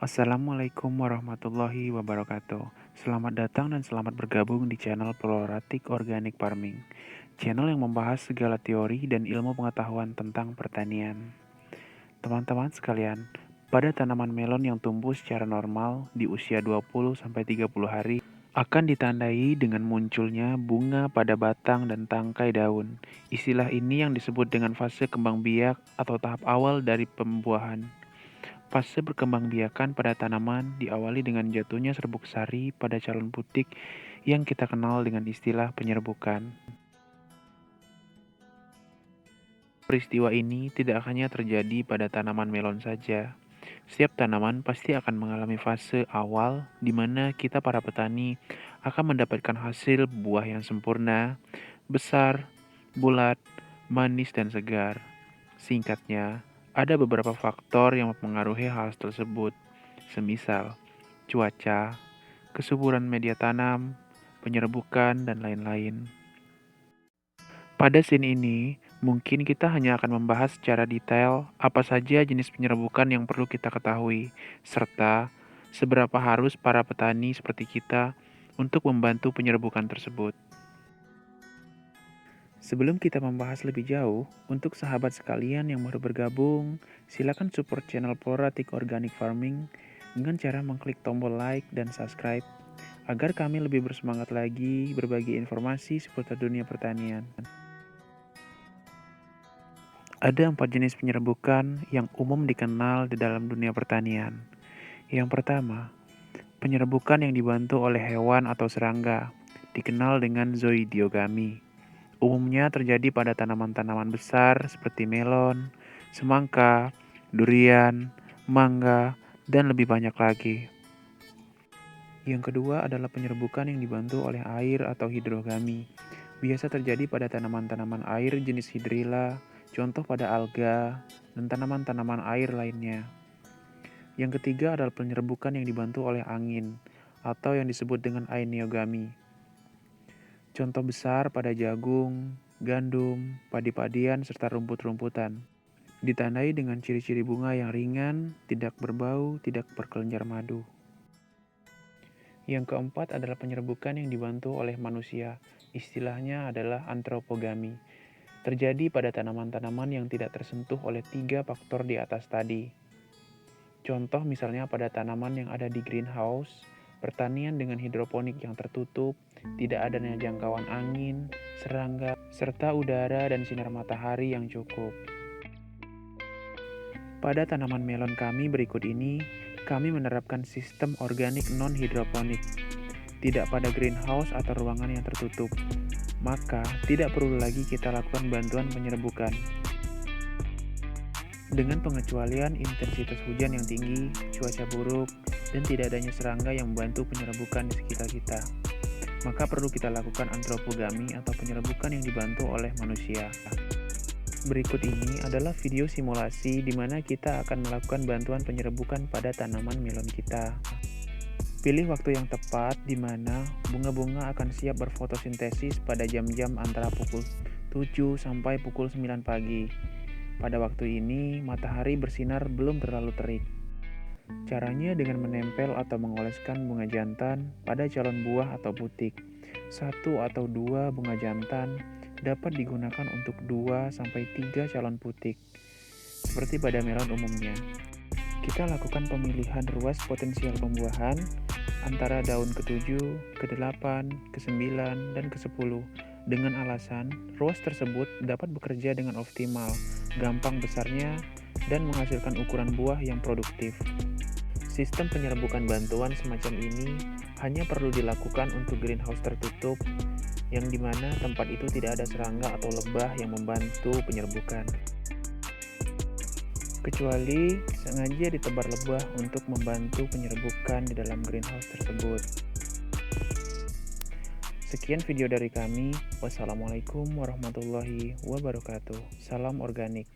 Assalamualaikum warahmatullahi wabarakatuh. Selamat datang dan selamat bergabung di channel Proratik Organic Farming, channel yang membahas segala teori dan ilmu pengetahuan tentang pertanian. Teman-teman sekalian, pada tanaman melon yang tumbuh secara normal di usia 20-30 hari akan ditandai dengan munculnya bunga pada batang dan tangkai daun. Istilah ini yang disebut dengan fase kembang biak atau tahap awal dari pembuahan. Fase berkembangbiakan pada tanaman diawali dengan jatuhnya serbuk sari pada calon putik yang kita kenal dengan istilah penyerbukan. Peristiwa ini tidak hanya terjadi pada tanaman melon saja. Setiap tanaman pasti akan mengalami fase awal di mana kita para petani akan mendapatkan hasil buah yang sempurna, besar, bulat, manis, dan segar. Singkatnya, ada beberapa faktor yang mempengaruhi hal tersebut, semisal cuaca, kesuburan media tanam, penyerbukan, dan lain-lain. Pada scene ini, mungkin kita hanya akan membahas secara detail apa saja jenis penyerbukan yang perlu kita ketahui, serta seberapa harus para petani seperti kita untuk membantu penyerbukan tersebut. Sebelum kita membahas lebih jauh, untuk sahabat sekalian yang baru bergabung, silakan support channel Proratik Organic Farming dengan cara mengklik tombol like dan subscribe agar kami lebih bersemangat lagi berbagi informasi seputar dunia pertanian. Ada 4 jenis penyerbukan yang umum dikenal di dalam dunia pertanian. Yang pertama, penyerbukan yang dibantu oleh hewan atau serangga, dikenal dengan zoidiogami. Umumnya terjadi pada tanaman-tanaman besar seperti melon, semangka, durian, mangga, dan lebih banyak lagi. Yang kedua adalah penyerbukan yang dibantu oleh air atau hidrogami. Biasa terjadi pada tanaman-tanaman air jenis hidrilla, contoh pada alga, dan tanaman-tanaman air lainnya. Yang ketiga adalah penyerbukan yang dibantu oleh angin, atau yang disebut dengan aeniogami. Contoh besar pada jagung, gandum, padi-padian, serta rumput-rumputan. Ditandai dengan ciri-ciri bunga yang ringan, tidak berbau, tidak berkelenjar madu. Yang keempat adalah penyerbukan yang dibantu oleh manusia. Istilahnya adalah antropogami. Terjadi pada tanaman-tanaman yang tidak tersentuh oleh 3 faktor di atas tadi. Contoh misalnya pada tanaman yang ada di greenhouse, pertanian dengan hidroponik yang tertutup, tidak adanya jangkauan angin, serangga, serta udara dan sinar matahari yang cukup. Pada tanaman melon kami berikut ini, kami menerapkan sistem organik non-hidroponik, tidak pada greenhouse atau ruangan yang tertutup. Maka, tidak perlu lagi kita lakukan bantuan penyerbukan. Dengan pengecualian intensitas hujan yang tinggi, cuaca buruk, dan tidak adanya serangga yang membantu penyerbukan di sekitar kita, maka perlu kita lakukan antropogami atau penyerbukan yang dibantu oleh manusia. Berikut ini adalah video simulasi di mana kita akan melakukan bantuan penyerbukan pada tanaman melon kita. Pilih waktu yang tepat di mana bunga-bunga akan siap berfotosintesis pada jam-jam antara pukul 7 sampai pukul 9 pagi. Pada waktu ini, matahari bersinar belum terlalu terik. Caranya dengan menempel atau mengoleskan bunga jantan pada calon buah atau putik. 1 atau 2 bunga jantan dapat digunakan untuk 2-3 calon putik, seperti pada melon umumnya. Kita lakukan pemilihan ruas potensial pembuahan antara daun ke-7, ke-8, ke-9, dan ke-10 dengan alasan ruas tersebut dapat bekerja dengan optimal, gampang besarnya, dan menghasilkan ukuran buah yang produktif. Sistem penyerbukan bantuan semacam ini hanya perlu dilakukan untuk greenhouse tertutup, yang dimana tempat itu tidak ada serangga atau lebah yang membantu penyerbukan. Kecuali sengaja ditebar lebah untuk membantu penyerbukan di dalam greenhouse tersebut. Sekian video dari kami. Wassalamualaikum warahmatullahi wabarakatuh. Salam organik.